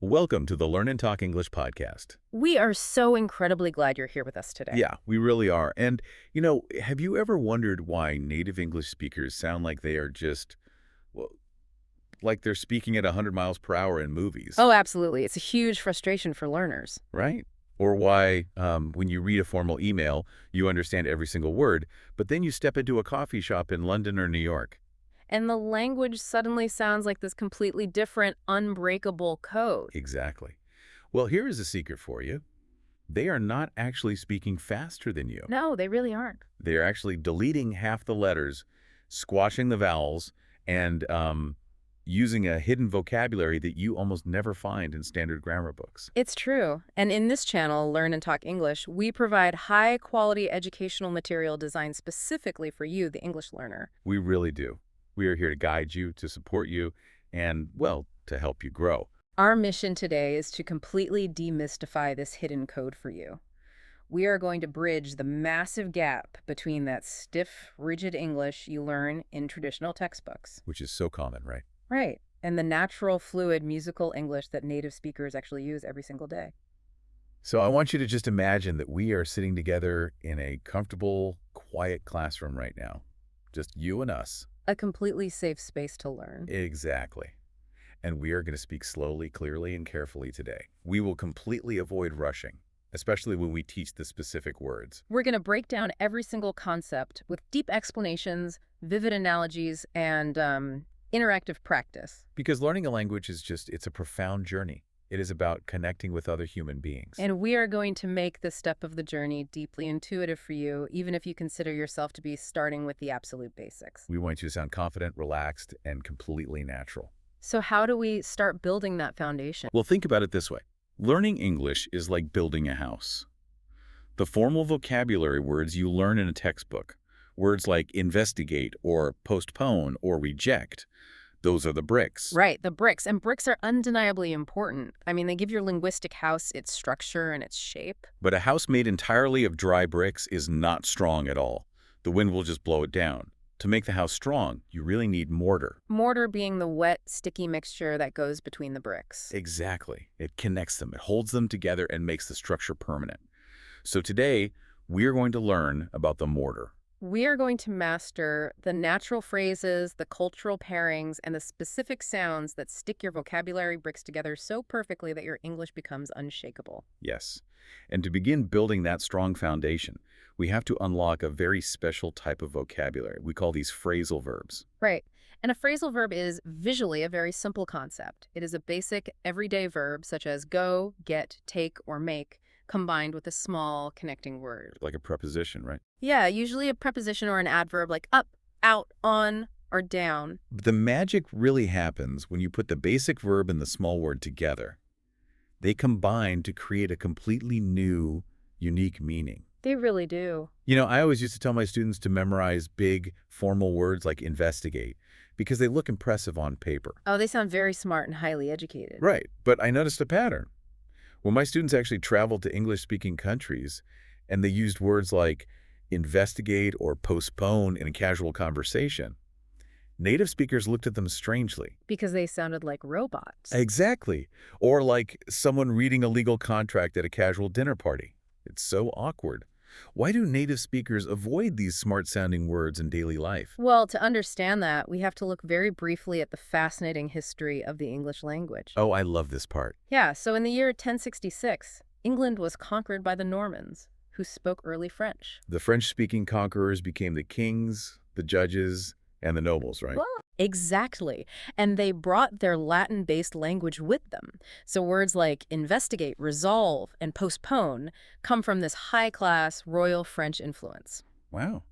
Welcome to the Learn and Talk English podcast. We are so incredibly glad you're here with us today. Yeah, we really are. And, have you ever wondered why native English speakers sound like they are just, well, like they're speaking at 100 miles per hour in movies, Oh, absolutely. It's a huge frustration for learners. right? Or why, when you read a formal email, you understand every single word, but then you step into a coffee shop in London or New York. And the language suddenly sounds like this completely different, unbreakable code. Exactly. Well, here is a secret for you. They are not actually speaking faster than you. No, they really aren't. They are actually deleting half the letters, squashing the vowels, and using a hidden vocabulary that you almost never find in standard grammar books. It's true. And in this channel, Learn and Talk English, we provide high-quality educational material designed specifically for you, the English learner. We really do. We are here to guide you, to support you, and, well, to help you grow. Our mission today is to completely demystify this hidden code for you. We are going to bridge the massive gap between that stiff, rigid English you learn in traditional textbooks. Which is so common, right? Right. And the natural, fluid, musical English that native speakers actually use every single day. So I want you to just imagine that we are sitting together in a comfortable, quiet classroom right now. Just you and us. A completely safe space to learn. Exactly. And we are going to speak slowly, clearly, and carefully today. We will completely avoid rushing, especially when we teach the specific words. We're going to break down every single concept with deep explanations, vivid analogies, and interactive practice. Because learning a language it's a profound journey. It is about connecting with other human beings. And we are going to make this step of the journey deeply intuitive for you, even if you consider yourself to be starting with the absolute basics. We want you to sound confident, relaxed, and completely natural. So how do we start building that foundation? Well, think about it this way. Learning English is like building a house. The formal vocabulary words you learn in a textbook, words like investigate or postpone or reject, those are the bricks. Right, the bricks. And bricks are undeniably important. I mean, they give your linguistic house its structure and its shape. But a house made entirely of dry bricks is not strong at all. The wind will just blow it down. To make the house strong, you really need mortar. Mortar being the wet, sticky mixture that goes between the bricks. Exactly. It connects them, it holds them together, and makes the structure permanent. So today, we're going to learn about the mortar. We are going to master the natural phrases, the cultural pairings, and the specific sounds that stick your vocabulary bricks together so perfectly that your English becomes unshakable. Yes. And to begin building that strong foundation, we have to unlock a very special type of vocabulary. We call these phrasal verbs. Right. And a phrasal verb is visually a very simple concept. It is a basic everyday verb such as go, get, take, or make, combined with a small connecting word. Like a preposition, right? Yeah, usually a preposition or an adverb like up, out, on, or down. The magic really happens when you put the basic verb and the small word together. They combine to create a completely new, unique meaning. They really do. I always used to tell my students to memorize big, formal words like investigate because they look impressive on paper. Oh, they sound very smart and highly educated. Right, but I noticed a pattern. When my students actually traveled to English-speaking countries and they used words like investigate or postpone in a casual conversation, native speakers looked at them strangely. Because they sounded like robots. Exactly. Or like someone reading a legal contract at a casual dinner party. It's so awkward. Why do native speakers avoid these smart-sounding words in daily life? Well, to understand that, we have to look very briefly at the fascinating history of the English language. Oh, I love this part. Yeah, so in the year 1066, England was conquered by the Normans, who spoke early French. The French-speaking conquerors became the kings, the judges, and the nobles, right? Well, exactly. And they brought their Latin-based language with them. So words like investigate, resolve, and postpone come from this high-class royal French influence. Wow.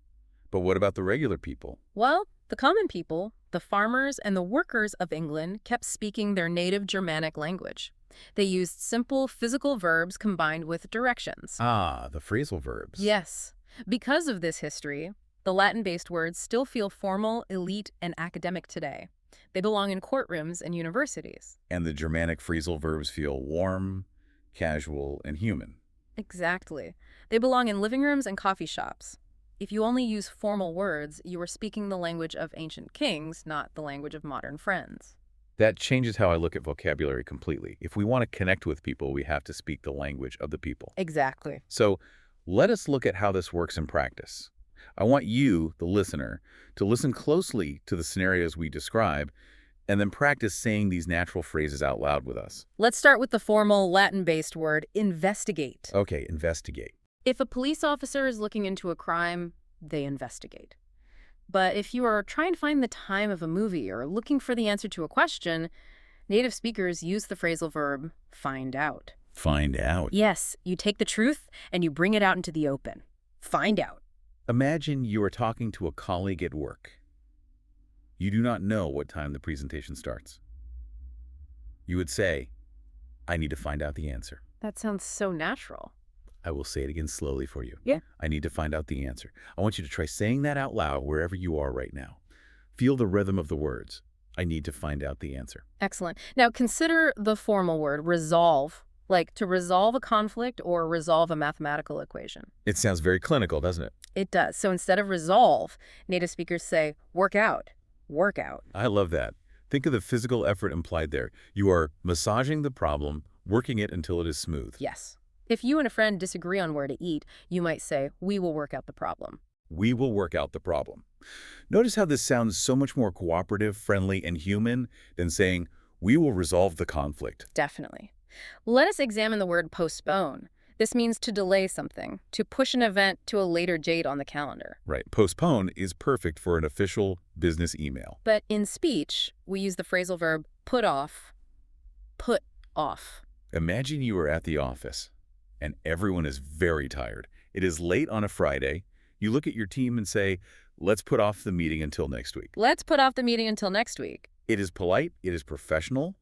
But what about the regular people? Well, the common people, the farmers and the workers of England kept speaking their native Germanic language. They used simple physical verbs combined with directions. Ah, the phrasal verbs. Yes. Because of this history, the Latin-based words still feel formal, elite, and academic today. They belong in courtrooms and universities. And the Germanic phrasal verbs feel warm, casual, and human. Exactly. They belong in living rooms and coffee shops. If you only use formal words, you are speaking the language of ancient kings, not the language of modern friends. That changes how I look at vocabulary completely. If we want to connect with people, we have to speak the language of the people. Exactly. So let us look at how this works in practice. I want you, the listener, to listen closely to the scenarios we describe and then practice saying these natural phrases out loud with us. Let's start with the formal Latin-based word investigate. Okay, investigate. If a police officer is looking into a crime, they investigate. But if you are trying to find the time of a movie or looking for the answer to a question, native speakers use the phrasal verb find out. Find out. Yes, you take the truth and you bring it out into the open. Find out. Imagine you are talking to a colleague at work. You do not know what time the presentation starts. You would say, I need to find out the answer. That sounds so natural. I will say it again slowly for you. Yeah. I need to find out the answer. I want you to try saying that out loud wherever you are right now. Feel the rhythm of the words. I need to find out the answer. Excellent. Now consider the formal word resolve, like to resolve a conflict or resolve a mathematical equation. It sounds very clinical, doesn't it? It does. So instead of resolve, native speakers say work out, work out. I love that. Think of the physical effort implied there. You are massaging the problem, working it until it is smooth. Yes. If you and a friend disagree on where to eat, you might say, we will work out the problem. We will work out the problem. Notice how this sounds so much more cooperative, friendly, and human than saying, we will resolve the conflict. Definitely. Let us examine the word postpone. This means to delay something, to push an event to a later date on the calendar. Right. Postpone is perfect for an official business email. But in speech, we use the phrasal verb put off. Put off. Imagine you are at the office and everyone is very tired. It is late on a Friday. You look at your team and say, let's put off the meeting until next week. Let's put off the meeting until next week. It is polite, it is professional,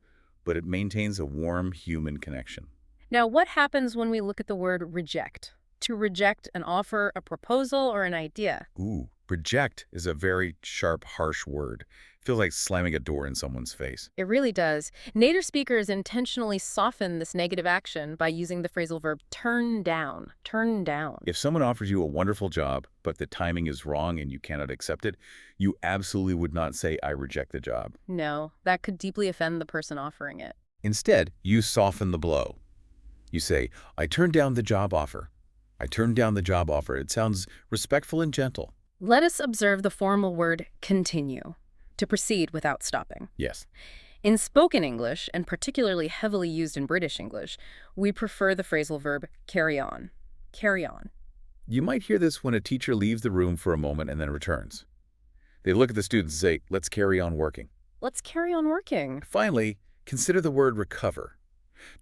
but it maintains a warm human connection. Now, what happens when we look at the word reject? To reject an offer, a proposal, or an idea. Ooh, reject is a very sharp, harsh word. Feels like slamming a door in someone's face. It really does. Native speakers intentionally soften this negative action by using the phrasal verb turn down. Turn down. If someone offers you a wonderful job, but the timing is wrong and you cannot accept it, you absolutely would not say, I reject the job. No, that could deeply offend the person offering it. Instead, you soften the blow. You say, I turned down the job offer. I turned down the job offer. It sounds respectful and gentle. Let us observe the formal word continue, to proceed without stopping. Yes. In spoken English, and particularly heavily used in British English, we prefer the phrasal verb carry on. Carry on. You might hear this when a teacher leaves the room for a moment and then returns. They look at the students and say, let's carry on working. Let's carry on working. Finally, consider the word recover.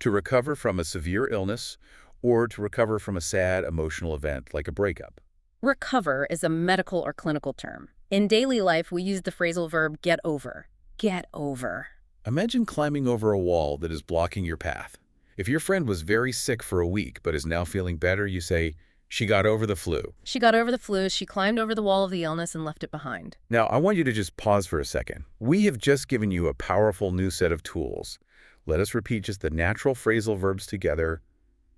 To recover from a severe illness or to recover from a sad emotional event like a breakup. Recover is a medical or clinical term. In daily life, we use the phrasal verb get over. Get over. Imagine climbing over a wall that is blocking your path. If your friend was very sick for a week but is now feeling better, you say, she got over the flu. She got over the flu, she climbed over the wall of the illness and left it behind. Now, I want you to just pause for a second. We have just given you a powerful new set of tools. Let us repeat just the natural phrasal verbs together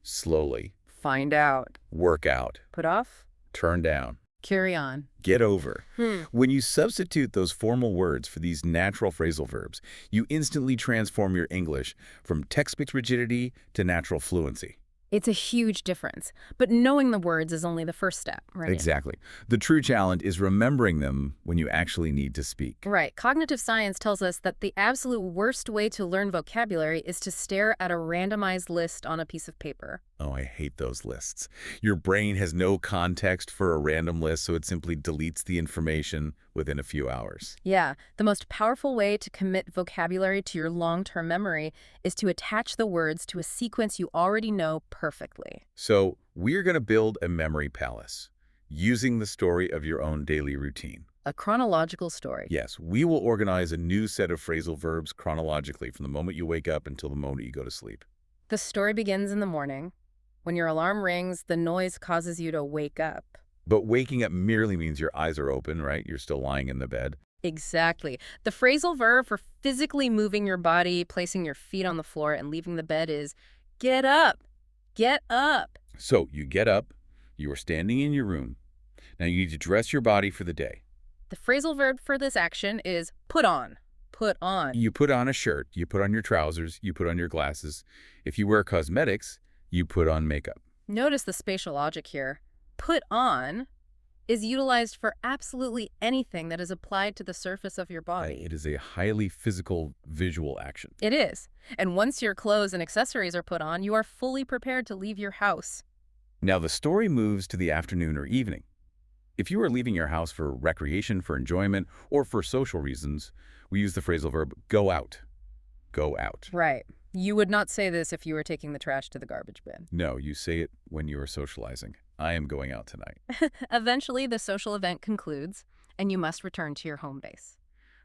slowly. Find out. Work out. Put off. Turn down. Carry on. Get over. When you substitute those formal words for these natural phrasal verbs, you instantly transform your English from textbook rigidity to natural fluency. It's a huge difference, but knowing the words is only the first step, right? Exactly. The true challenge is remembering them when you actually need to speak. Right. Cognitive science tells us that the absolute worst way to learn vocabulary is to stare at a randomized list on a piece of paper. Oh, I hate those lists. Your brain has no context for a random list, so it simply deletes the information within a few hours. Yeah, the most powerful way to commit vocabulary to your long-term memory is to attach the words to a sequence you already know perfectly. So we're going to build a memory palace using the story of your own daily routine. A chronological story. Yes, we will organize a new set of phrasal verbs chronologically from the moment you wake up until the moment you go to sleep. The story begins in the morning. When your alarm rings, the noise causes you to wake up. But waking up merely means your eyes are open, right? You're still lying in the bed. Exactly. The phrasal verb for physically moving your body, placing your feet on the floor, and leaving the bed is get up. Get up. So you get up, you are standing in your room. Now you need to dress your body for the day. The phrasal verb for this action is put on. put on. You put on a shirt, you put on your trousers, you put on your glasses. If you wear cosmetics, you put on makeup. Notice the spatial logic here. Put on is utilized for absolutely anything that is applied to the surface of your body. It is a highly physical, visual action. It is. And once your clothes and accessories are put on, you are fully prepared to leave your house. Now the story moves to the afternoon or evening. If you are leaving your house for recreation, for enjoyment, or for social reasons, we use the phrasal verb go out. Go out. Right. You would not say this if you were taking the trash to the garbage bin. No, you say it when you are socializing. I am going out tonight. Eventually, the social event concludes, and you must return to your home base.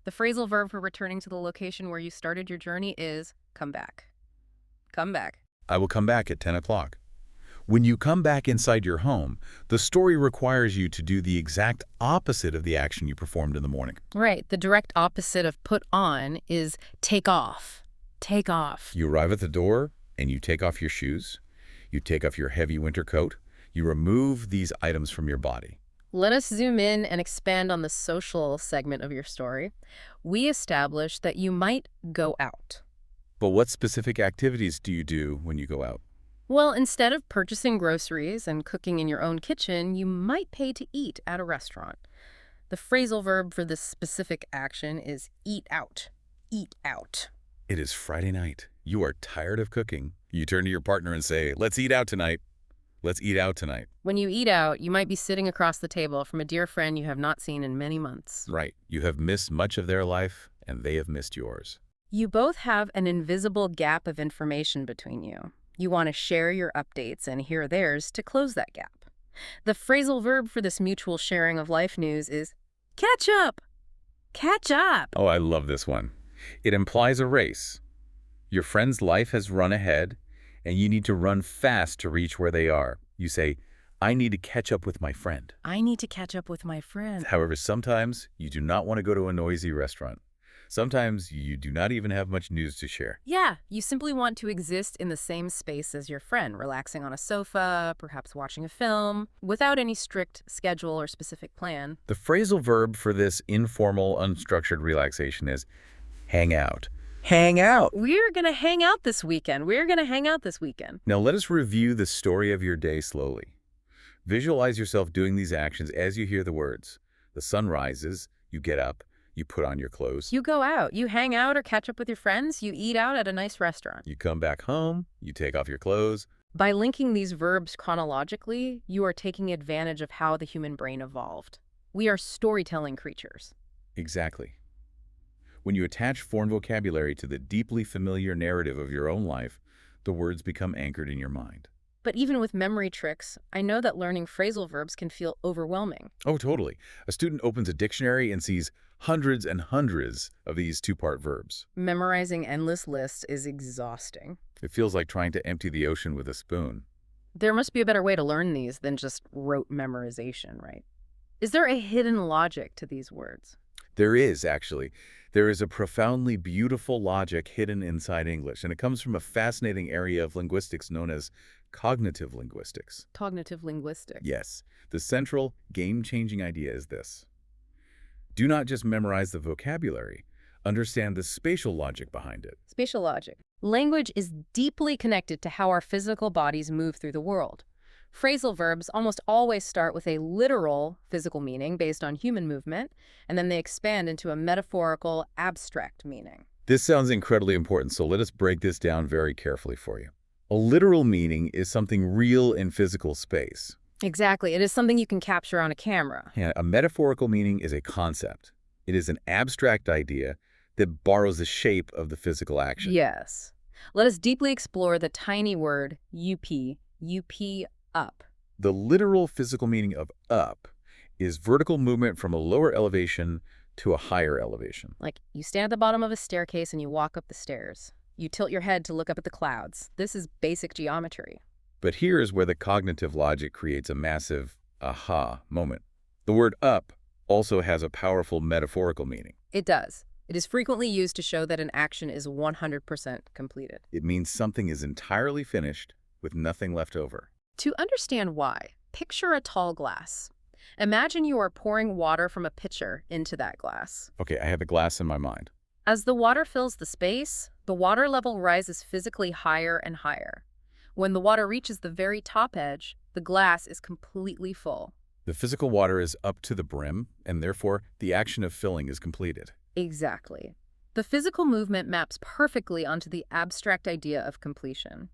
The phrasal verb for returning to the location where you started your journey is come back. Come back. I will come back at 10 o'clock. When you come back inside your home, the story requires you to do the exact opposite of the action you performed in the morning. Right. The direct opposite of put on is take off. Take off. You arrive at the door and you take off your shoes. You take off your heavy winter coat. You remove these items from your body. Let us zoom in and expand on the social segment of your story. We established that you might go out. But what specific activities do you do when you go out? Well, instead of purchasing groceries and cooking in your own kitchen, you might pay to eat at a restaurant. The phrasal verb for this specific action is eat out. Eat out. It is Friday night. You are tired of cooking. You turn to your partner and say, let's eat out tonight. Let's eat out tonight. When you eat out, you might be sitting across the table from a dear friend you have not seen in many months. Right. You have missed much of their life, and they have missed yours. You both have an invisible gap of information between you. You want to share your updates and hear theirs to close that gap. The phrasal verb for this mutual sharing of life news is catch up. Catch up. Oh, I love this one. It implies a race. Your friend's life has run ahead, and you need to run fast to reach where they are. You say, I need to catch up with my friend. I need to catch up with my friend. However, sometimes you do not want to go to a noisy restaurant. Sometimes you do not even have much news to share. Yeah, you simply want to exist in the same space as your friend, relaxing on a sofa, perhaps watching a film, without any strict schedule or specific plan. The phrasal verb for this informal, unstructured relaxation is hang out. Hang out. We're going to hang out this weekend. We're going to hang out this weekend. Now let us review the story of your day slowly. Visualize yourself doing these actions as you hear the words. The sun rises, you get up, you put on your clothes. You go out, you hang out or catch up with your friends, you eat out at a nice restaurant. You come back home, you take off your clothes. By linking these verbs chronologically, you are taking advantage of how the human brain evolved. We are storytelling creatures. Exactly. When you attach foreign vocabulary to the deeply familiar narrative of your own life, the words become anchored in your mind. But even with memory tricks, I know that learning phrasal verbs can feel overwhelming. Oh, totally. A student opens a dictionary and sees hundreds and hundreds of these two-part verbs. Memorizing endless lists is exhausting. It feels like trying to empty the ocean with a spoon. There must be a better way to learn these than just rote memorization, right? Is there a hidden logic to these words? There is, actually. There is a profoundly beautiful logic hidden inside English, and it comes from a fascinating area of linguistics known as cognitive linguistics. Cognitive linguistics. Yes. The central, game-changing idea is this. Do not just memorize the vocabulary. Understand the spatial logic behind it. Spatial logic. Language is deeply connected to how our physical bodies move through the world. Phrasal verbs almost always start with a literal physical meaning based on human movement, and then they expand into a metaphorical, abstract meaning. This sounds incredibly important, so let us break this down very carefully for you. A literal meaning is something real in physical space. Exactly. It is something you can capture on a camera. Yeah, a metaphorical meaning is a concept. It is an abstract idea that borrows the shape of the physical action. Yes. Let us deeply explore the tiny word up, up. The literal physical meaning of up is vertical movement from a lower elevation to a higher elevation. Like you stand at the bottom of a staircase and you walk up the stairs. You tilt your head to look up at the clouds. This is basic geometry. But here is where the cognitive logic creates a massive aha moment. The word up also has a powerful metaphorical meaning. It does. It is frequently used to show that an action is 100% completed. It means something is entirely finished with nothing left over. To understand why, picture a tall glass. Imagine you are pouring water from a pitcher into that glass. Okay, I have the glass in my mind. As the water fills the space, the water level rises physically higher and higher. When the water reaches the very top edge, the glass is completely full. The physical water is up to the brim, and therefore the action of filling is completed. Exactly. The physical movement maps perfectly onto the abstract idea of completion.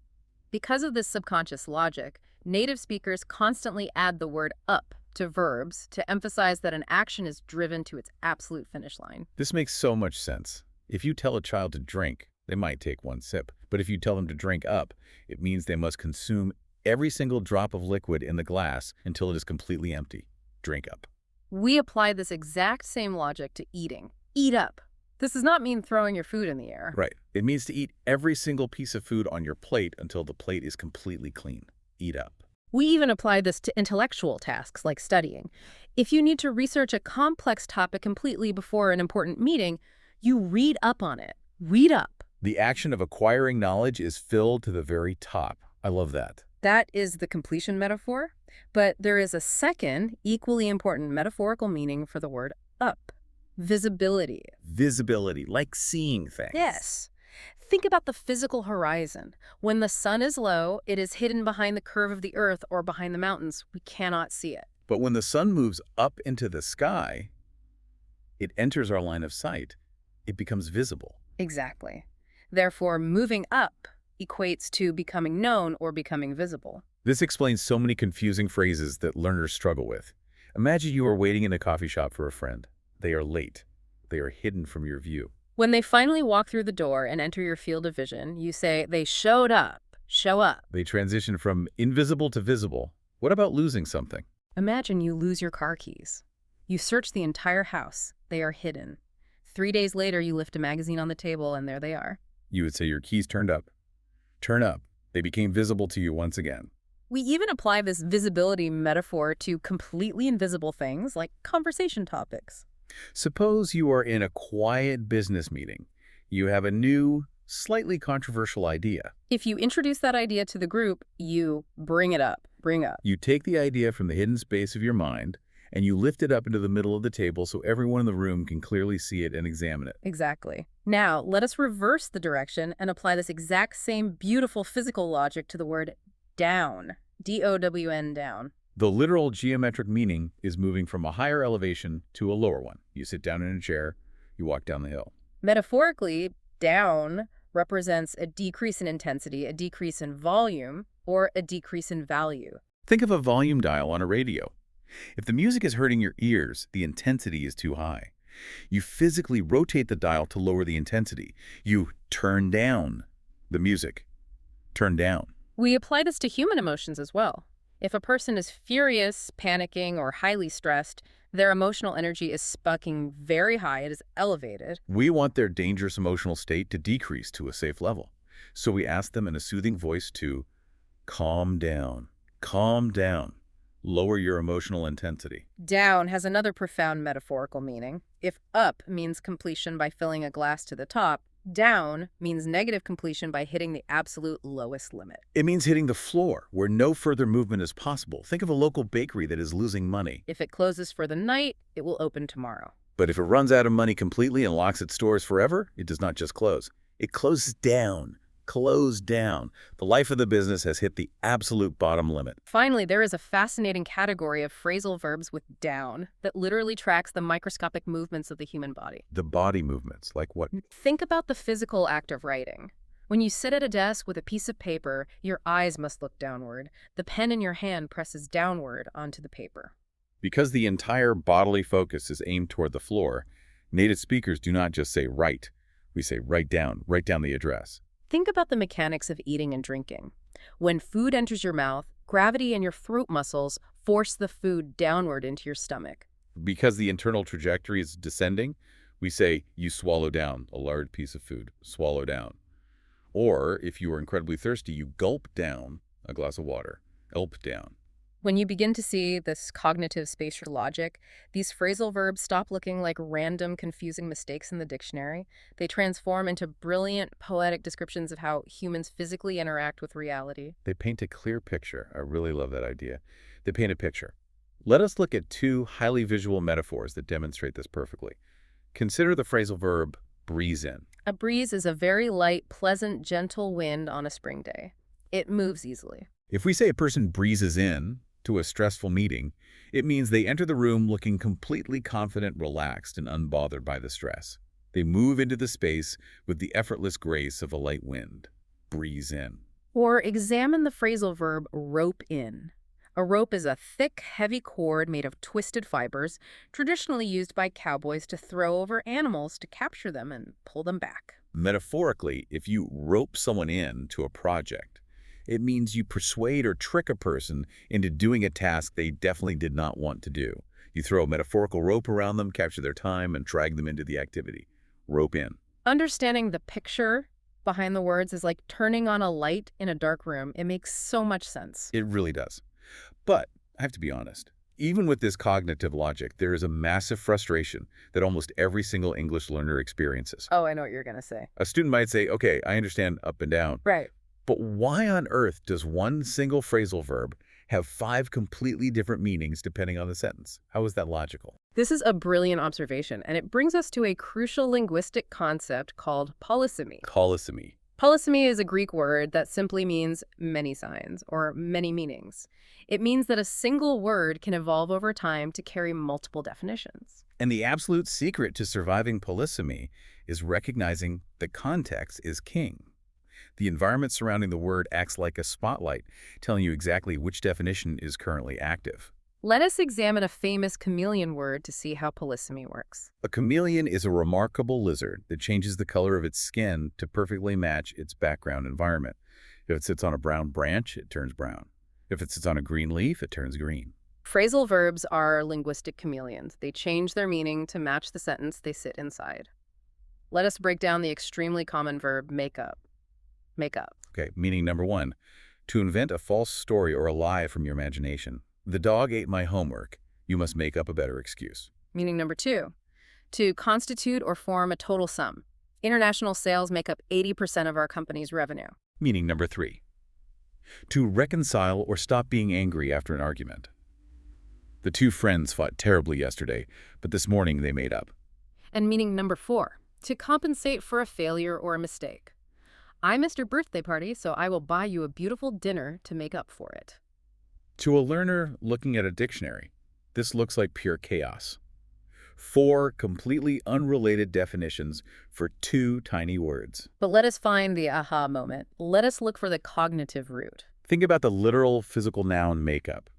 Because of this subconscious logic, native speakers constantly add the word up to verbs to emphasize that an action is driven to its absolute finish line. This makes so much sense. If you tell a child to drink, they might take one sip. But if you tell them to drink up, it means they must consume every single drop of liquid in the glass until it is completely empty. Drink up. We apply this exact same logic to eating. Eat up. This does not mean throwing your food in the air. Right. It means to eat every single piece of food on your plate until the plate is completely clean. Eat up. We even apply this to intellectual tasks like studying. If you need to research a complex topic completely before an important meeting, you read up on it. Read up. The action of acquiring knowledge is filled to the very top. I love that. That is the completion metaphor, but there is a second, equally important metaphorical meaning for the word up. Visibility. Visibility, like seeing things. Yes. Think about the physical horizon. When the sun is low, it is hidden behind the curve of the earth or behind the mountains. We cannot see it. But when the sun moves up into the sky, it enters our line of sight. It becomes visible. Exactly. Therefore, moving up equates to becoming known or becoming visible. This explains so many confusing phrases that learners struggle with. Imagine you are waiting in a coffee shop for a friend. They are late. They are hidden from your view. When they finally walk through the door and enter your field of vision, you say, they showed up. Show up. They transition from invisible to visible. What about losing something? Imagine you lose your car keys. You search the entire house. They are hidden. 3 days later, you lift a magazine on the table, and there they are. You would say your keys turned up. Turn up. They became visible to you once again. We even apply this visibility metaphor to completely invisible things like conversation topics. Suppose you are in a quiet business meeting. You have a new, slightly controversial idea. If you introduce that idea to the group, you bring it up. Bring up. You take the idea from the hidden space of your mind, and you lift it up into the middle of the table so everyone in the room can clearly see it and examine it. Exactly. Now, let us reverse the direction and apply this exact same beautiful physical logic to the word down. D-O-W-N, down. The literal geometric meaning is moving from a higher elevation to a lower one. You sit down in a chair, you walk down the hill. Metaphorically, down represents a decrease in intensity, a decrease in volume, or a decrease in value. Think of a volume dial on a radio. If the music is hurting your ears, the intensity is too high. You physically rotate the dial to lower the intensity. You turn down the music. Turn down. We apply this to human emotions as well. If a person is furious, panicking, or highly stressed, their emotional energy is spucking very high. It is elevated. We want their dangerous emotional state to decrease to a safe level. So we ask them in a soothing voice to calm down. Calm down. Lower your emotional intensity. Down has another profound metaphorical meaning. If up means completion by filling a glass to the top, down means negative completion by hitting the absolute lowest limit. It means hitting the floor where no further movement is possible. Think of a local bakery that is losing money. If it closes for the night, it will open tomorrow. But if it runs out of money completely and locks its doors forever, it does not just close. It closes down. Close down. The life of the business has hit the absolute bottom limit. Finally, there is a fascinating category of phrasal verbs with down that literally tracks the microscopic movements of the human body. The body movements, like what? Think about the physical act of writing. When you sit at a desk with a piece of paper, your eyes must look downward. The pen in your hand presses downward onto the paper. Because the entire bodily focus is aimed toward the floor, native speakers do not just say write. We say write down the address. Think about the mechanics of eating and drinking. When food enters your mouth, gravity and your throat muscles force the food downward into your stomach. Because the internal trajectory is descending, we say you swallow down a large piece of food. Swallow down. Or if you are incredibly thirsty, you gulp down a glass of water. Gulp down. When you begin to see this cognitive spatial logic, these phrasal verbs stop looking like random, confusing mistakes in the dictionary. They transform into brilliant, poetic descriptions of how humans physically interact with reality. They paint a clear picture. I really love that idea. They paint a picture. Let us look at two highly visual metaphors that demonstrate this perfectly. Consider the phrasal verb breeze in. A breeze is a very light, pleasant, gentle wind on a spring day. It moves easily. If we say a person breezes in to a stressful meeting, it means they enter the room looking completely confident, relaxed, and unbothered by the stress. They move into the space with the effortless grace of a light wind. Breeze in. Or examine the phrasal verb rope in. A rope is a thick, heavy cord made of twisted fibers, traditionally used by cowboys to throw over animals to capture them and pull them back. Metaphorically, if you rope someone in to a project, it means you persuade or trick a person into doing a task they definitely did not want to do. You throw a metaphorical rope around them, capture their time, and drag them into the activity. Rope in. Understanding the picture behind the words is like turning on a light in a dark room. It makes so much sense. It really does. But I have to be honest. Even with this cognitive logic, there is a massive frustration that almost every single English learner experiences. Oh, I know what you're going to say. A student might say, okay, I understand up and down, Right. but why on earth does one single phrasal verb have 5 completely different meanings depending on the sentence? How is that logical? This is a brilliant observation, and it brings us to a crucial linguistic concept called polysemy. Polysemy. Polysemy is a Greek word that simply means many signs or many meanings. It means that a single word can evolve over time to carry multiple definitions. And the absolute secret to surviving polysemy is recognizing that context is king. The environment surrounding the word acts like a spotlight, telling you exactly which definition is currently active. Let us examine a famous chameleon word to see how polysemy works. A chameleon is a remarkable lizard that changes the color of its skin to perfectly match its background environment. If it sits on a brown branch, it turns brown. If it sits on a green leaf, it turns green. Phrasal verbs are linguistic chameleons. They change their meaning to match the sentence they sit inside. Let us break down the extremely common verb make up. Make up. Okay, meaning number 1, to invent a false story or a lie from your imagination. The dog ate my homework. You must make up a better excuse. Meaning number 2, to constitute or form a total sum. International sales make up 80% of our company's revenue. Meaning number 3, to reconcile or stop being angry after an argument. The 2 friends fought terribly yesterday, but this morning they made up. And meaning number 4, to compensate for a failure or a mistake. I missed your birthday party, so I will buy you a beautiful dinner to make up for it. To a learner looking at a dictionary, this looks like pure chaos. 4 completely unrelated definitions for 2 tiny words. But let us find the aha moment. Let us look for the cognitive root. Think about the literal physical noun makeup,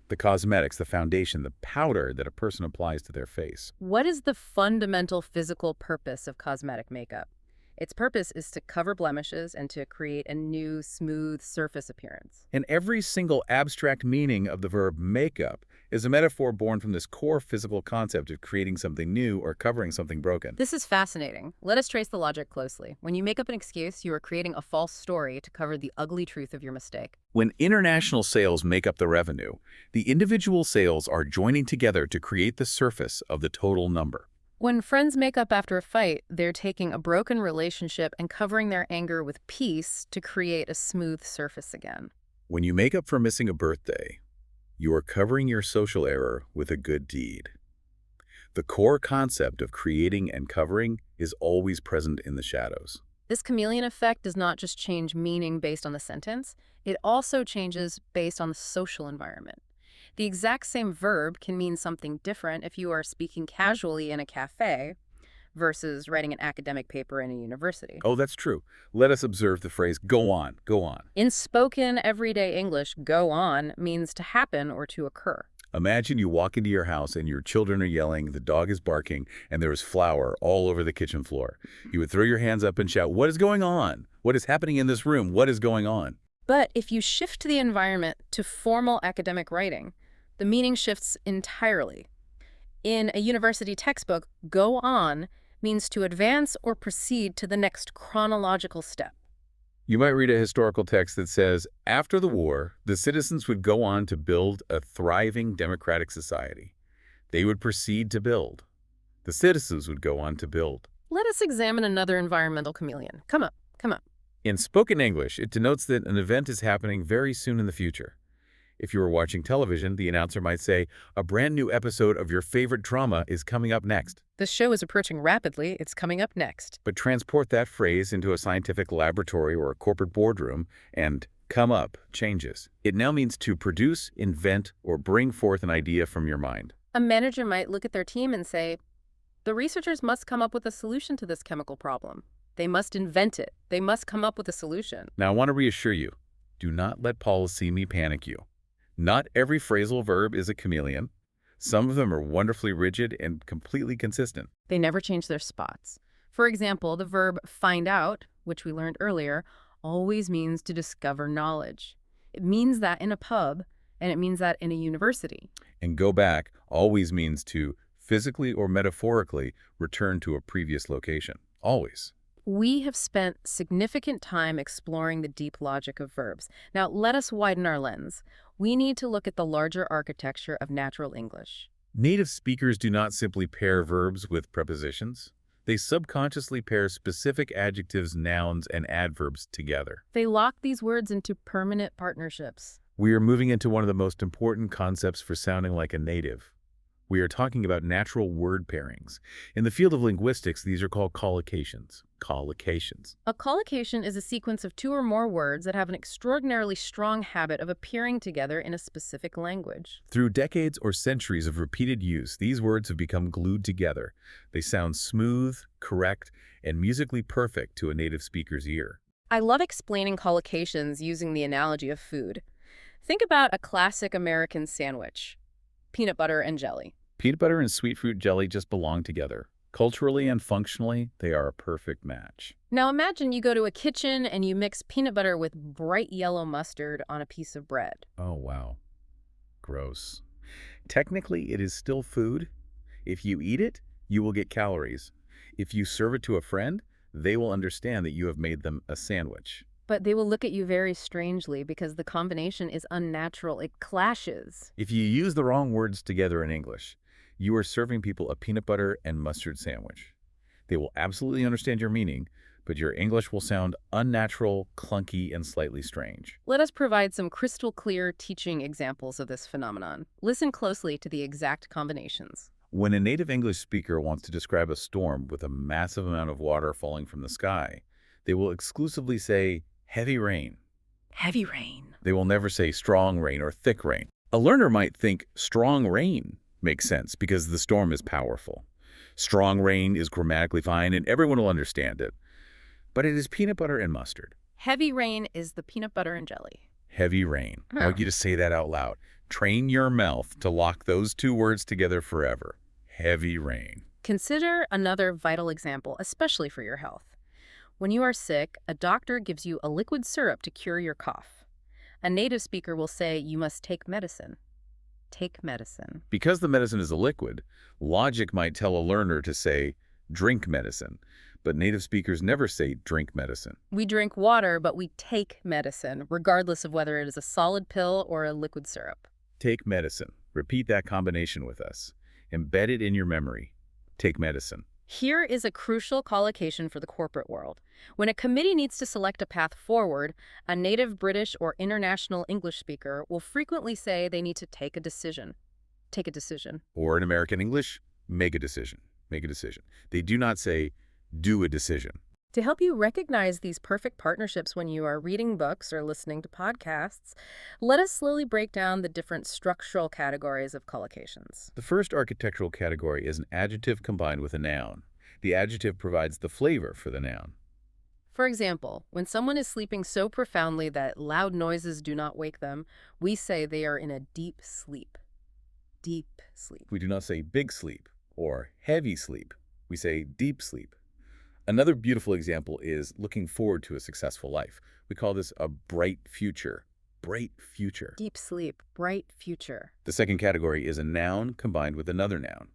the cosmetics, the foundation, the powder that a person applies to their face. What is the fundamental physical purpose of cosmetic makeup? Its purpose is to cover blemishes and to create a new, smooth surface appearance. And every single abstract meaning of the verb makeup is a metaphor born from this core physical concept of creating something new or covering something broken. This is fascinating. Let us trace the logic closely. When you make up an excuse, you are creating a false story to cover the ugly truth of your mistake. When international sales make up the revenue, the individual sales are joining together to create the surface of the total number. When friends make up after a fight, they're taking a broken relationship and covering their anger with peace to create a smooth surface again. When you make up for missing a birthday, you are covering your social error with a good deed. The core concept of creating and covering is always present in the shadows. This chameleon effect does not just change meaning based on the sentence, it also changes based on the social environment. The exact same verb can mean something different if you are speaking casually in a cafe versus writing an academic paper in a university. Oh, that's true. Let us observe the phrase, go on, go on. In spoken everyday English, go on means to happen or to occur. Imagine you walk into your house and your children are yelling, the dog is barking, and there is flour all over the kitchen floor. You would throw your hands up and shout, what is going on? What is happening in this room? What is going on? But if you shift the environment to formal academic writing, the meaning shifts entirely. In a university textbook, go on means to advance or proceed to the next chronological step. You might read a historical text that says, after the war, the citizens would go on to build a thriving democratic society. They would proceed to build. The citizens would go on to build. Let us examine another environmental chameleon. Come up, come up. In spoken English, it denotes that an event is happening very soon in the future. If you were watching television, the announcer might say, "A brand new episode of your favorite drama is coming up next." The show is approaching rapidly. It's coming up next. But transport that phrase into a scientific laboratory or a corporate boardroom, and "come up" changes. It now means to produce, invent, or bring forth an idea from your mind. A manager might look at their team and say, the researchers must come up with a solution to this chemical problem. They must invent it. They must come up with a solution. Now, I want to reassure you, do not let policy me panic you. Not every phrasal verb is a chameleon. Some of them are wonderfully rigid and completely consistent. They never change their spots. For example, the verb find out, which we learned earlier, always means to discover knowledge. It means that in a pub, and it means that in a university. And go back always means to physically or metaphorically return to a previous location. Always. We have spent significant time exploring the deep logic of verbs. Now, let us widen our lens. We need to look at the larger architecture of natural English. Native speakers do not simply pair verbs with prepositions. They subconsciously pair specific adjectives, nouns, and adverbs together. They lock these words into permanent partnerships. We are moving into one of the most important concepts for sounding like a native. We are talking about natural word pairings. In the field of linguistics, these are called collocations. Collocations. A collocation is a sequence of two or more words that have an extraordinarily strong habit of appearing together in a specific language. Through decades or centuries of repeated use, these words have become glued together. They sound smooth, correct, and musically perfect to a native speaker's ear. I love explaining collocations using the analogy of food. Think about a classic American sandwich: peanut butter and jelly. Peanut butter and sweet fruit jelly just belong together. Culturally and functionally, they are a perfect match. Now imagine you go to a kitchen and you mix peanut butter with bright yellow mustard on a piece of bread. Oh, wow. Gross. Technically, it is still food. If you eat it, you will get calories. If you serve it to a friend, they will understand that you have made them a sandwich. But they will look at you very strangely because the combination is unnatural. It clashes. If you use the wrong words together in English, you are serving people a peanut butter and mustard sandwich. They will absolutely understand your meaning, but your English will sound unnatural, clunky, and slightly strange. Let us provide some crystal clear teaching examples of this phenomenon. Listen closely to the exact combinations. When a native English speaker wants to describe a storm with a massive amount of water falling from the sky, they will exclusively say heavy rain. Heavy rain. They will never say strong rain or thick rain. A learner might think strong rain makes sense because the storm is powerful. Strong rain is grammatically fine and everyone will understand it. But it is peanut butter and mustard. Heavy rain is the peanut butter and jelly. Heavy rain. I want you to say that out loud. Train your mouth to lock those two words together forever. Heavy rain. Consider another vital example, especially for your health. When you are sick, a doctor gives you a liquid syrup to cure your cough. A native speaker will say you must take medicine. Take medicine. Because the medicine is a liquid, logic might tell a learner to say, drink medicine. But native speakers never say drink medicine. We drink water, but we take medicine, regardless of whether it is a solid pill or a liquid syrup. Take medicine. Repeat that combination with us. Embed it in your memory. Take medicine. Here is a crucial collocation for the corporate world. When a committee needs to select a path forward, a native British or international English speaker will frequently say they need to take a decision. Take a decision. Or in American English, make a decision. Make a decision. They do not say, do a decision. To help you recognize these perfect partnerships when you are reading books or listening to podcasts, let us slowly break down the different structural categories of collocations. The first architectural category is an adjective combined with a noun. The adjective provides the flavor for the noun. For example, when someone is sleeping so profoundly that loud noises do not wake them, we say they are in a deep sleep. Deep sleep. We do not say big sleep or heavy sleep. We say deep sleep. Another beautiful example is looking forward to a successful life. We call this a bright future. Bright future. Deep sleep, bright future. The second category is a noun combined with another noun.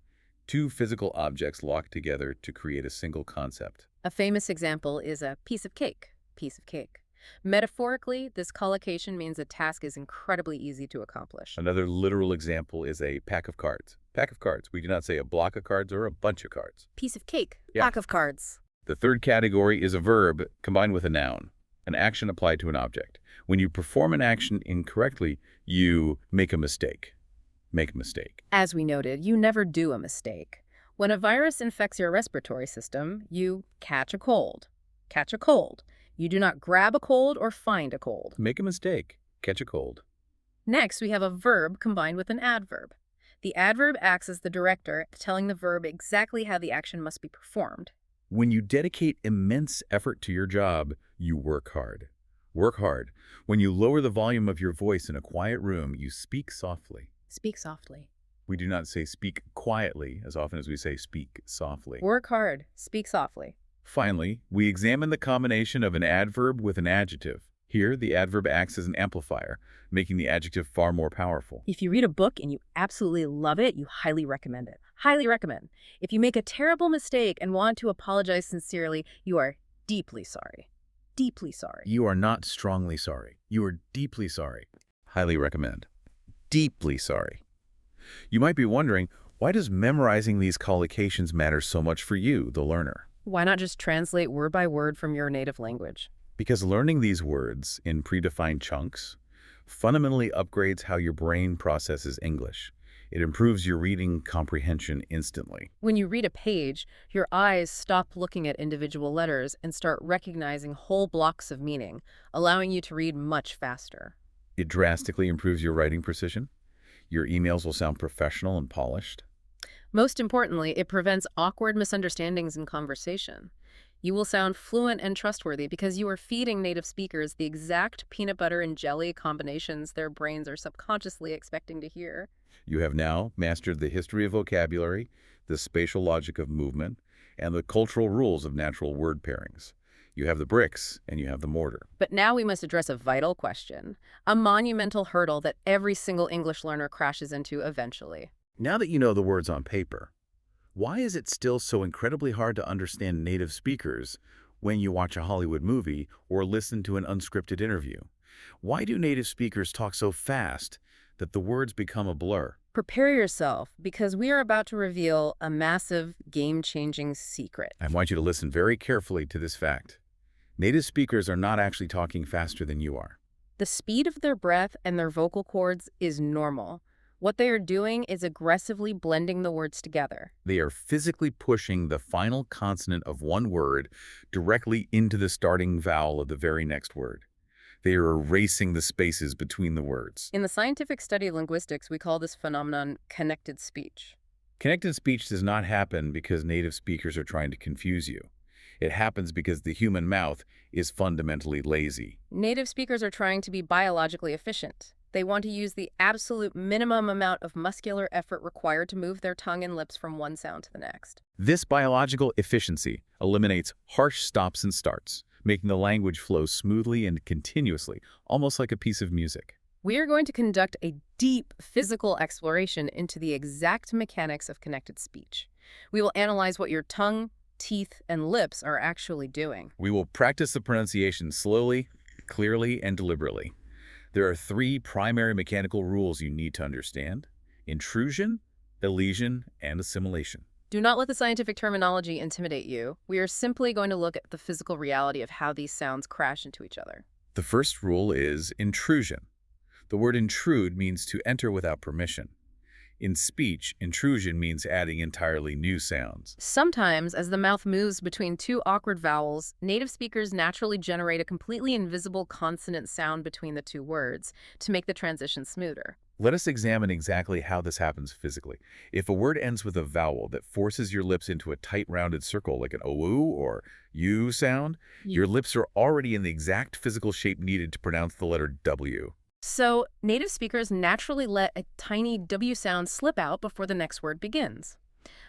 Two physical objects locked together to create a single concept. A famous example is a piece of cake. Piece of cake. Metaphorically, this collocation means a task is incredibly easy to accomplish. Another literal example is a pack of cards. Pack of cards. We do not say a block of cards or a bunch of cards. Piece of cake. Yeah. Pack of cards. The third category is a verb combined with a noun. an action applied to an object. When you perform an action incorrectly, you make a mistake. Make a mistake. As we noted, you never do a mistake. When a virus infects your respiratory system, you catch a cold. Catch a cold. You do not grab a cold or find a cold. Make a mistake. Catch a cold. Next, we have a verb combined with an adverb. The adverb acts as the director, telling the verb exactly how the action must be performed. When you dedicate immense effort to your job, you work hard. Work hard. When you lower the volume of your voice in a quiet room, you speak softly. Speak softly. We do not say speak quietly as often as we say speak softly. Work hard. Speak softly. Finally, we examine the combination of an adverb with an adjective. Here, the adverb acts as an amplifier, making the adjective far more powerful. If you read a book and you absolutely love it, you highly recommend it. Highly recommend. If you make a terrible mistake and want to apologize sincerely, you are deeply sorry. Deeply sorry. You are not strongly sorry. You are deeply sorry. Highly recommend. Deeply sorry. You might be wondering, why does memorizing these collocations matter so much for you, the learner? Why not just translate word by word from your native language? Because learning these words in predefined chunks fundamentally upgrades how your brain processes English. It improves your reading comprehension instantly. When you read a page, your eyes stop looking at individual letters and start recognizing whole blocks of meaning, allowing you to read much faster. It drastically improves your writing precision. Your emails will sound professional and polished. Most importantly, it prevents awkward misunderstandings in conversation. You will sound fluent and trustworthy because you are feeding native speakers the exact peanut butter and jelly combinations their brains are subconsciously expecting to hear. You have now mastered the history of vocabulary, the spatial logic of movement, and the cultural rules of natural word pairings. You have the bricks and you have the mortar. But now we must address a vital question, a monumental hurdle that every single English learner crashes into eventually. Now that you know the words on paper, why is it still so incredibly hard to understand native speakers when you watch a Hollywood movie or listen to an unscripted interview? Why do native speakers talk so fast that the words become a blur? Prepare yourself, because we are about to reveal a massive, game-changing secret. I want you to listen very carefully to this fact. Native speakers are not actually talking faster than you are. The speed of their breath and their vocal cords is normal. What they are doing is aggressively blending the words together. They are physically pushing the final consonant of one word directly into the starting vowel of the very next word. They are erasing the spaces between the words. In the scientific study of linguistics, we call this phenomenon connected speech. Connected speech does not happen because native speakers are trying to confuse you. It happens because the human mouth is fundamentally lazy. Native speakers are trying to be biologically efficient. They want to use the absolute minimum amount of muscular effort required to move their tongue and lips from one sound to the next. This biological efficiency eliminates harsh stops and starts, making the language flow smoothly and continuously, almost like a piece of music. We are going to conduct a deep physical exploration into the exact mechanics of connected speech. We will analyze what your tongue, teeth, and lips are actually doing. We will practice the pronunciation slowly, clearly, and deliberately. There are three primary mechanical rules you need to understand: intrusion, elision, and assimilation. Do not let the scientific terminology intimidate you. We are simply going to look at the physical reality of how these sounds crash into each other. The first rule is intrusion. The word intrude means to enter without permission. In speech, intrusion means adding entirely new sounds. Sometimes, as the mouth moves between two awkward vowels, native speakers naturally generate a completely invisible consonant sound between the two words to make the transition smoother. Let us examine exactly how this happens physically. If a word ends with a vowel that forces your lips into a tight rounded circle like an OU or U sound, your lips are already in the exact physical shape needed to pronounce the letter W. So, native speakers naturally let a tiny W sound slip out before the next word begins.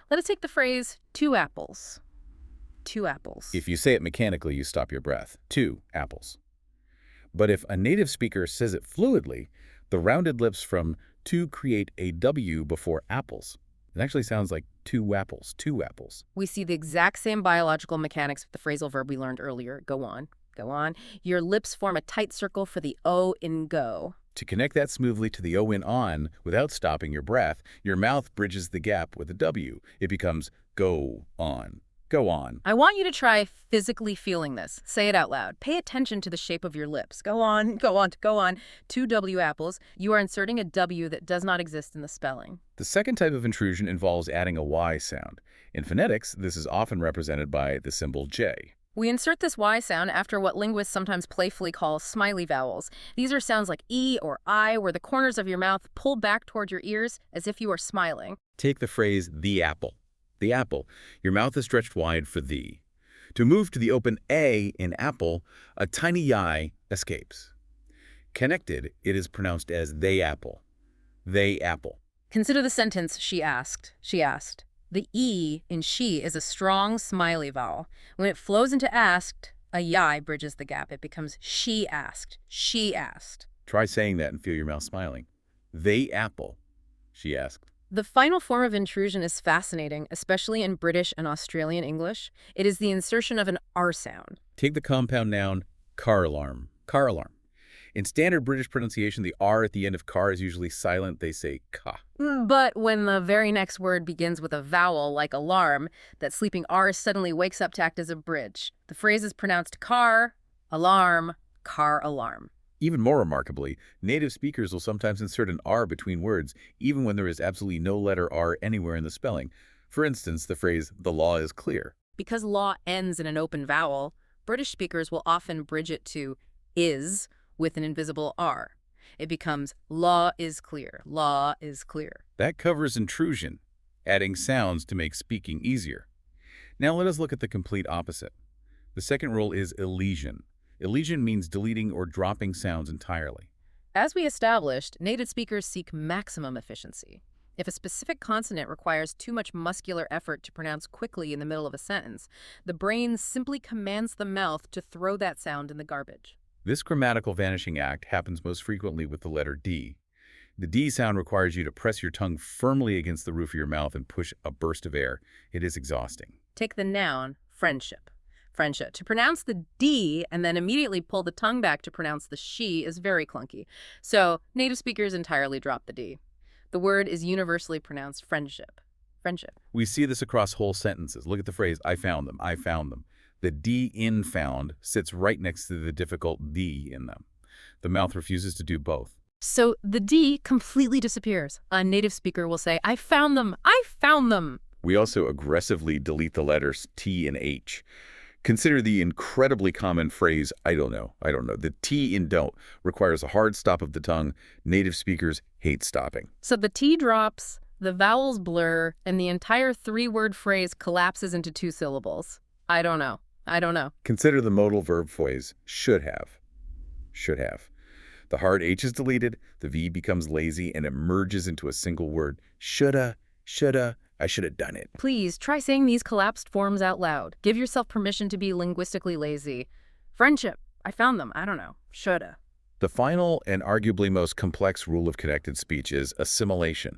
Let us take the phrase, 2 apples. 2 apples. If you say it mechanically, you stop your breath. 2 apples. But if a native speaker says it fluidly, the rounded lips from to create a W before apples. It actually sounds like 2 apples, 2 apples. We see the exact same biological mechanics with the phrasal verb we learned earlier. Go on. Go on. Your lips form a tight circle for the O in go. To connect that smoothly to the O in on without stopping your breath, your mouth bridges the gap with a W. It becomes go on. Go on. I want you to try physically feeling this. Say it out loud. Pay attention to the shape of your lips. Go on, go on, go on. 2W apples. You are inserting a W that does not exist in the spelling. The second type of intrusion involves adding a Y sound. In phonetics, this is often represented by the symbol J. We insert this Y sound after what linguists sometimes playfully call smiley vowels. These are sounds like E or I, where the corners of your mouth pull back toward your ears as if you are smiling. Take the phrase, the apple. The apple. Your mouth is stretched wide for the. To move to the open A in apple, a tiny Y escapes. Connected, it is pronounced as they apple. They apple. Consider the sentence, she asked. She asked. The E in she is a strong smiley vowel. When it flows into asked, a Y bridges the gap. It becomes she asked. She asked. Try saying that and feel your mouth smiling. They apple, she asked. The final form of intrusion is fascinating, especially in British and Australian English. It is the insertion of an R sound. Take the compound noun car alarm. Car alarm. In standard British pronunciation, the R at the end of car is usually silent. They say ka. But when the very next word begins with a vowel like alarm, that sleeping R suddenly wakes up to act as a bridge. The phrase is pronounced car, alarm, car alarm. Even more remarkably, native speakers will sometimes insert an R between words, even when there is absolutely no letter R anywhere in the spelling. For instance, the phrase, the law is clear. Because law ends in an open vowel, British speakers will often bridge it to is with an invisible R. It becomes law is clear, law is clear. That covers intrusion, adding sounds to make speaking easier. Now let us look at the complete opposite. The second rule is elision. Elision means deleting or dropping sounds entirely. As we established, native speakers seek maximum efficiency. If a specific consonant requires too much muscular effort to pronounce quickly in the middle of a sentence, the brain simply commands the mouth to throw that sound in the garbage. This grammatical vanishing act happens most frequently with the letter D. The D sound requires you to press your tongue firmly against the roof of your mouth and push a burst of air. It is exhausting. Take the noun friendship. Friendship. To pronounce the D and then immediately pull the tongue back to pronounce the she is very clunky. So native speakers entirely drop the D. The word is universally pronounced friendship. Friendship. We see this across whole sentences. Look at the phrase, I found them, I found them. The D in found sits right next to the difficult D in them. The mouth refuses to do both. So the D completely disappears. A native speaker will say, I found them, I found them. We also aggressively delete the letters T and H. Consider the incredibly common phrase, I don't know. The T in don't requires a hard stop of the tongue. Native speakers hate stopping. So the T drops, the vowels blur, and the entire three-word phrase collapses into two syllables. I don't know. I don't know. Consider the modal verb phrase, should have. Should have. The hard H is deleted, the V becomes lazy, and it merges into a single word. Shoulda, I should have done it. Please try saying these collapsed forms out loud. Give yourself permission to be linguistically lazy. Friendship. I found them. I don't know. Shoulda. The final and arguably most complex rule of connected speech is assimilation.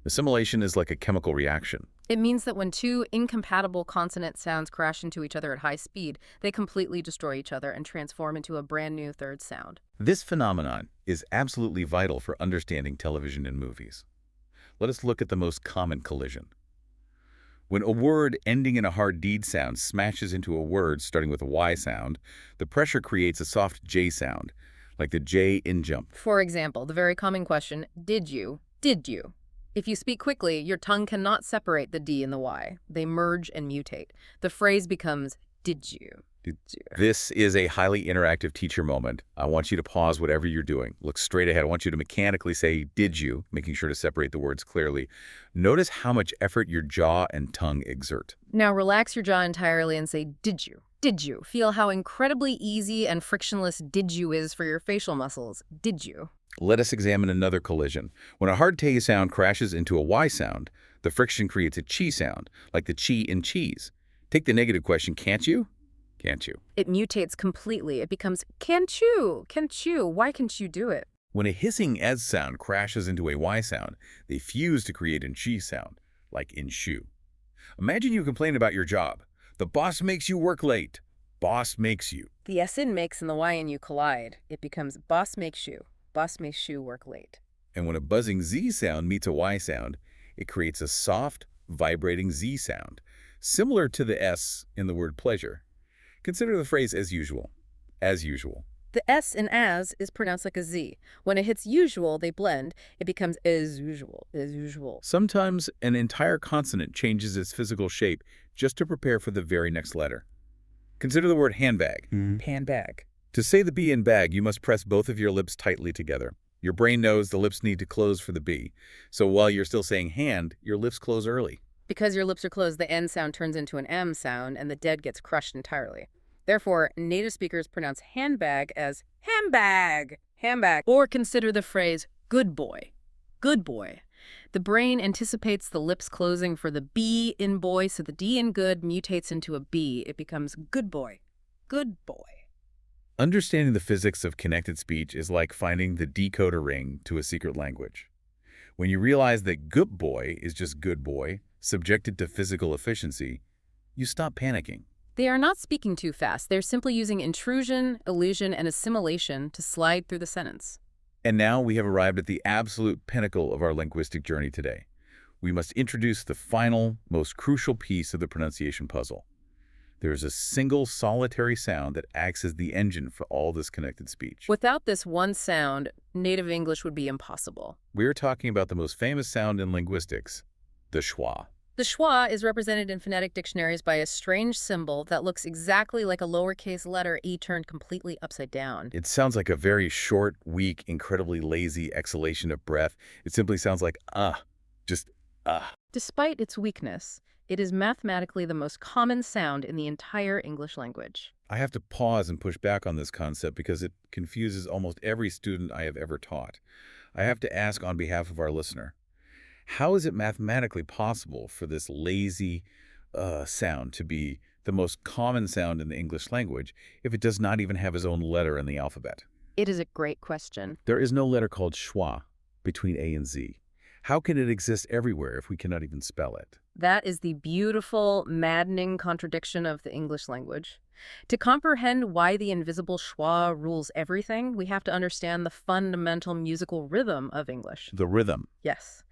Assimilation is like a chemical reaction. It means that when two incompatible consonant sounds crash into each other at high speed, they completely destroy each other and transform into a brand new third sound. This phenomenon is absolutely vital for understanding television and movies. Let us look at the most common collision. When a word ending in a hard D sound smashes into a word starting with a Y sound, the pressure creates a soft J sound, like the J in jump. For example, the very common question, did you? Did you? If you speak quickly, your tongue cannot separate the D and the Y. They merge and mutate. The phrase becomes, did you? Did you? This is a highly interactive teacher moment. I want you to pause whatever you're doing. Look straight ahead. I want you to mechanically say, did you, making sure to separate the words clearly. Notice how much effort your jaw and tongue exert. Now relax your jaw entirely and say, did you? Did you? Feel how incredibly easy and frictionless did you is for your facial muscles. Did you? Let us examine another collision. When a hard T sound crashes into a Y sound, the friction creates a chi sound, like the chi in cheese. Take the negative question, can't you? Can't you? It mutates completely. It becomes, can't you? Can't you? Why can't you do it? When a hissing S sound crashes into a Y sound, they fuse to create an chi sound, like in shoe. Imagine you complain about your job. The boss makes you work late. Boss makes you. The S in makes and the Y in you collide. It becomes boss makes you. Boss makes you work late. And when a buzzing Z sound meets a Y sound, it creates a soft, vibrating Z sound. similar to the S in the word pleasure. Consider the phrase as usual. As usual. The S in as is pronounced like a Z. When it hits usual, they blend. It becomes as usual, as usual. Sometimes an entire consonant changes its physical shape just to prepare for the very next letter. Consider the word handbag. Handbag. To say the B in bag, you must press both of your lips tightly together. Your brain knows the lips need to close for the B. So while you're still saying hand, your lips close early. Because your lips are closed, the N sound turns into an M sound, and the dead gets crushed entirely. Therefore, native speakers pronounce handbag as handbag, handbag. Or consider the phrase good boy, good boy. The brain anticipates the lips closing for the B in boy, so the D in good mutates into a B. It becomes good boy, good boy. Understanding the physics of connected speech is like finding the decoder ring to a secret language. When you realize that good boy is just good boy, subjected to physical efficiency, you stop panicking. They are not speaking too fast. They're simply using intrusion, illusion, and assimilation to slide through the sentence. And now we have arrived at the absolute pinnacle of our linguistic journey today. We must introduce the final, most crucial piece of the pronunciation puzzle. There is a single solitary sound that acts as the engine for all this connected speech. Without this one sound, native English would be impossible. We're talking about the most famous sound in linguistics, the schwa. The schwa is represented in phonetic dictionaries by a strange symbol that looks exactly like a lowercase letter E turned completely upside down. It sounds like a very short, weak, incredibly lazy exhalation of breath. It simply sounds like just. Despite its weakness, it is mathematically the most common sound in the entire English language. I have to pause and push back on this concept because it confuses almost every student I have ever taught. I have to ask on behalf of our listener, how is it mathematically possible for this lazy sound to be the most common sound in the English language if it does not even have its own letter in the alphabet? It is a great question. There is no letter called schwa between A and Z. How can it exist everywhere if we cannot even spell it? That is the beautiful, maddening contradiction of the English language. To comprehend why the invisible schwa rules everything, we have to understand the fundamental musical rhythm of English. The rhythm. Yes.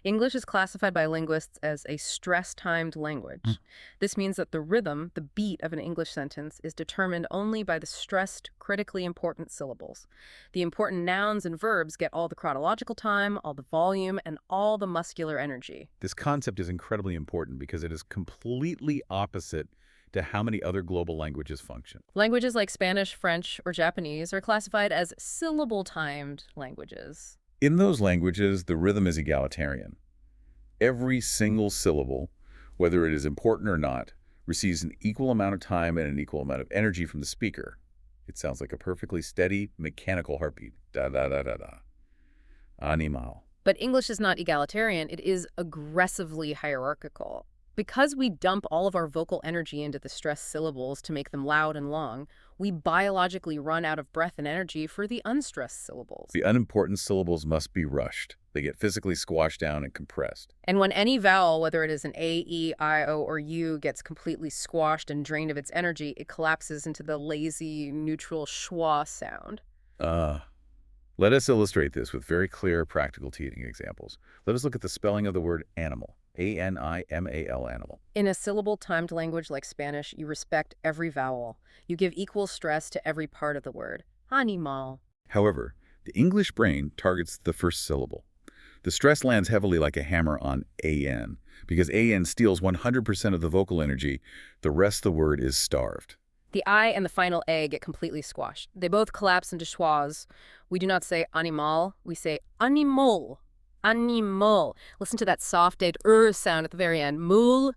English is classified by linguists as a stress-timed language. This means that the rhythm, the beat of an English sentence, is determined only by the stressed, critically important syllables. The important nouns and verbs get all the chronological time, all the volume, and all the muscular energy. This concept is incredibly important because it is completely opposite to how many other global languages function. Languages like Spanish, French, or Japanese are classified as syllable-timed languages. In those languages, the rhythm is egalitarian. Every single syllable, whether it is important or not, receives an equal amount of time and an equal amount of energy from the speaker. It sounds like a perfectly steady, mechanical heartbeat. Da-da-da-da-da. Animal. But English is not egalitarian, it is aggressively hierarchical. Because we dump all of our vocal energy into the stressed syllables to make them loud and long, we biologically run out of breath and energy for the unstressed syllables. The unimportant syllables must be rushed. They get physically squashed down and compressed. And when any vowel, whether it is an A, E, I, O, or U, gets completely squashed and drained of its energy, it collapses into the lazy, neutral schwa sound. Let us illustrate this with very clear, practical teaching examples. Let us look at the spelling of the word animal. A-N-I-M-A-L, animal. In a syllable-timed language like Spanish, you respect every vowel. You give equal stress to every part of the word. Animal. However, the English brain targets the first syllable. The stress lands heavily like a hammer on A-N. Because A-N steals 100% of the vocal energy, the rest of the word is starved. The I and the final A get completely squashed. They both collapse into schwas. We do not say animal, we say animal. Animal. Listen to that soft dead sound at the very end. Mool,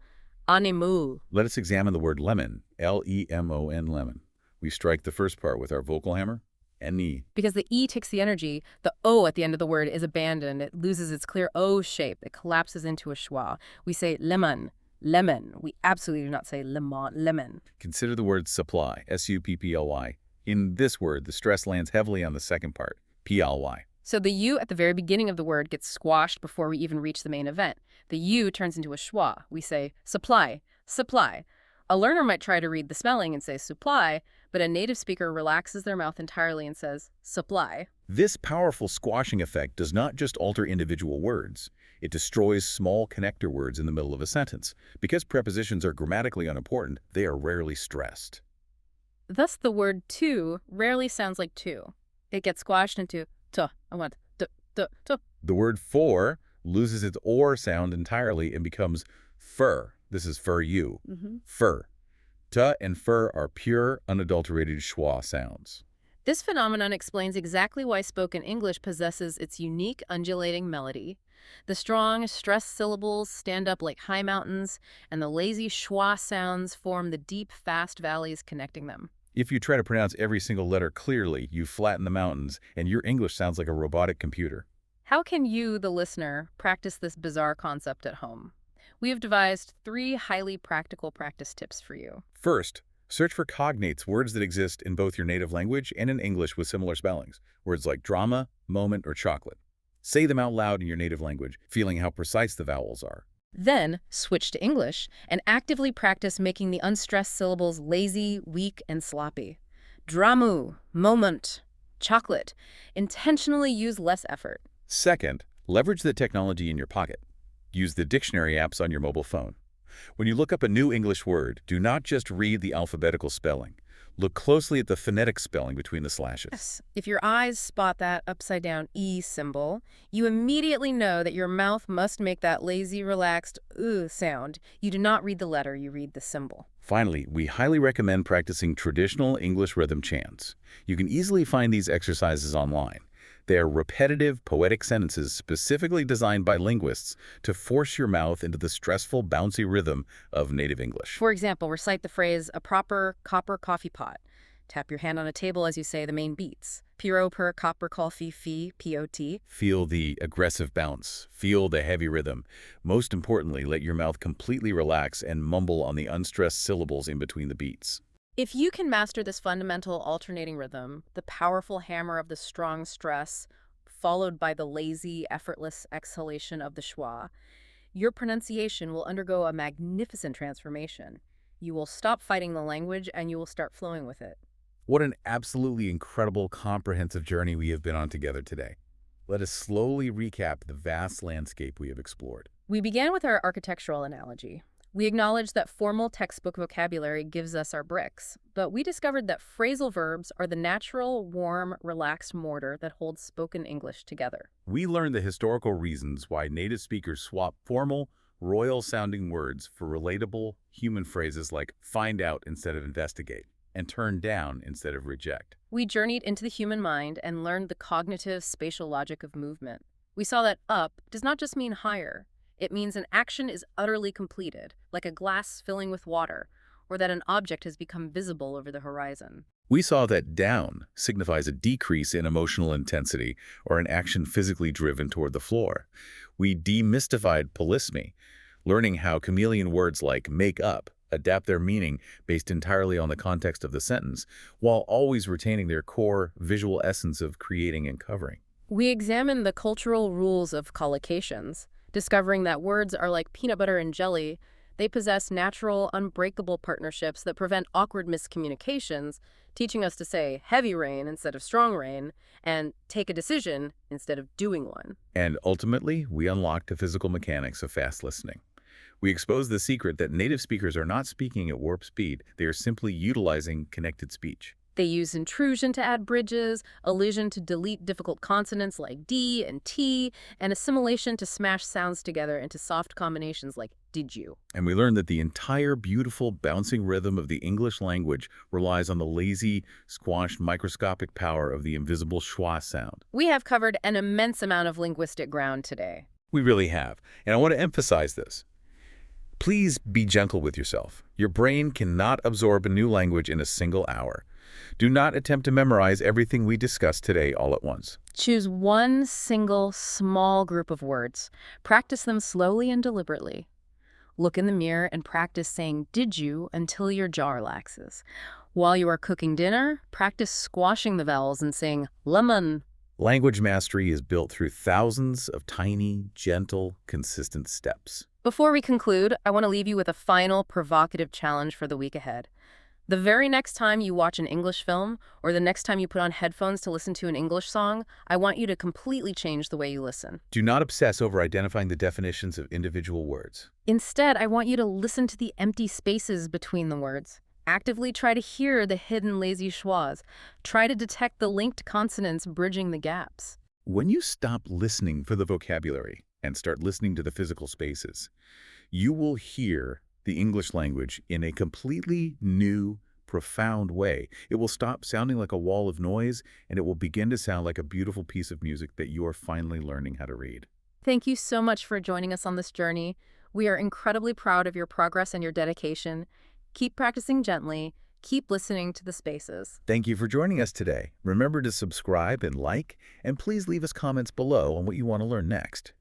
animal. Let us examine the word lemon, L-E-M-O-N, lemon. We strike the first part with our vocal hammer, N-E. Because the E takes the energy, the O at the end of the word is abandoned. It loses its clear O shape. It collapses into a schwa. We say lemon, lemon. We absolutely do not say lemon, lemon. Consider the word supply, S-U-P-P-L-Y. In this word, the stress lands heavily on the second part, P-L-Y. So the U at the very beginning of the word gets squashed before we even reach the main event. The U turns into a schwa. We say supply, supply. A learner might try to read the spelling and say supply, but a native speaker relaxes their mouth entirely and says supply. This powerful squashing effect does not just alter individual words. It destroys small connector words in the middle of a sentence. Because prepositions are grammatically unimportant, they are rarely stressed. Thus, the word to rarely sounds like to. It gets squashed into to. I want to. The word for loses its or sound entirely and becomes fur. This is for you. Fur. Ta and fur are pure, unadulterated schwa sounds. This phenomenon explains exactly why spoken English possesses its unique undulating melody. The strong, stressed syllables stand up like high mountains, and the lazy schwa sounds form the deep, fast valleys connecting them. If you try to pronounce every single letter clearly, you flatten the mountains, and your English sounds like a robotic computer. How can you, the listener, practice this bizarre concept at home? We have devised 3 highly practical practice tips for you. First, search for cognates, words that exist in both your native language and in English with similar spellings. Words like drama, moment, or chocolate. Say them out loud in your native language, feeling how precise the vowels are. Then, switch to English and actively practice making the unstressed syllables lazy, weak, and sloppy. Dramu, moment, chocolate. Intentionally use less effort. Second, leverage the technology in your pocket. Use the dictionary apps on your mobile phone. When you look up a new English word, do not just read the alphabetical spelling. Look closely at the phonetic spelling between the slashes. Yes. If your eyes spot that upside-down E symbol, you immediately know that your mouth must make that lazy, relaxed sound. You do not read the letter, you read the symbol. Finally, we highly recommend practicing traditional English rhythm chants. You can easily find these exercises online. They are repetitive, poetic sentences specifically designed by linguists to force your mouth into the stressful, bouncy rhythm of native English. For example, recite the phrase, a proper copper coffee pot. Tap your hand on a table as you say the main beats. Piro per copper coffee fee, P-O-T. Feel the aggressive bounce. Feel the heavy rhythm. Most importantly, let your mouth completely relax and mumble on the unstressed syllables in between the beats. If you can master this fundamental alternating rhythm, the powerful hammer of the strong stress, followed by the lazy, effortless exhalation of the schwa, your pronunciation will undergo a magnificent transformation. You will stop fighting the language and you will start flowing with it. What an absolutely incredible, comprehensive journey we have been on together today. Let us slowly recap the vast landscape we have explored. We began with our architectural analogy. We acknowledged that formal textbook vocabulary gives us our bricks, but we discovered that phrasal verbs are the natural, warm, relaxed mortar that holds spoken English together. We learned the historical reasons why native speakers swap formal, royal-sounding words for relatable, human phrases like find out instead of investigate and turn down instead of reject. We journeyed into the human mind and learned the cognitive spatial logic of movement. We saw that up does not just mean higher. It means an action is utterly completed, like a glass filling with water, or that an object has become visible over the horizon. We saw that down signifies a decrease in emotional intensity or an action physically driven toward the floor. We demystified polysemy, learning how chameleon words like make up adapt their meaning based entirely on the context of the sentence, while always retaining their core visual essence of creating and covering. We examined the cultural rules of collocations, discovering that words are like peanut butter and jelly. They possess natural, unbreakable partnerships that prevent awkward miscommunications, teaching us to say heavy rain instead of strong rain, and take a decision instead of doing one. And ultimately, we unlocked the physical mechanics of fast listening. We exposed the secret that native speakers are not speaking at warp speed. They are simply utilizing connected speech. They use intrusion to add bridges, elision to delete difficult consonants like D and T, and assimilation to smash sounds together into soft combinations like did you. And we learned that the entire beautiful bouncing rhythm of the English language relies on the lazy, squashed microscopic power of the invisible schwa sound. We have covered an immense amount of linguistic ground today. We really have. And I want to emphasize this. Please be gentle with yourself. Your brain cannot absorb a new language in a single hour. Do not attempt to memorize everything we discussed today all at once. Choose one single small group of words. Practice them slowly and deliberately. Look in the mirror and practice saying did you until your jaw relaxes. While you are cooking dinner, practice squashing the vowels and saying lemon. Language mastery is built through thousands of tiny, gentle, consistent steps. Before we conclude, I want to leave you with a final provocative challenge for the week ahead. The very next time you watch an English film, or the next time you put on headphones to listen to an English song, I want you to completely change the way you listen. Do not obsess over identifying the definitions of individual words. Instead, I want you to listen to the empty spaces between the words. Actively try to hear the hidden lazy schwas. Try to detect the linked consonants bridging the gaps. When you stop listening for the vocabulary and start listening to the physical spaces, you will hear the English language in a completely new, profound way. It will stop sounding like a wall of noise, and it will begin to sound like a beautiful piece of music that you are finally learning how to read. Thank you so much for joining us on this journey. We are incredibly proud of your progress and your dedication. Keep practicing gently. Keep listening to the spaces. Thank you for joining us today. Remember to subscribe and like, and please leave us comments below on what you want to learn next.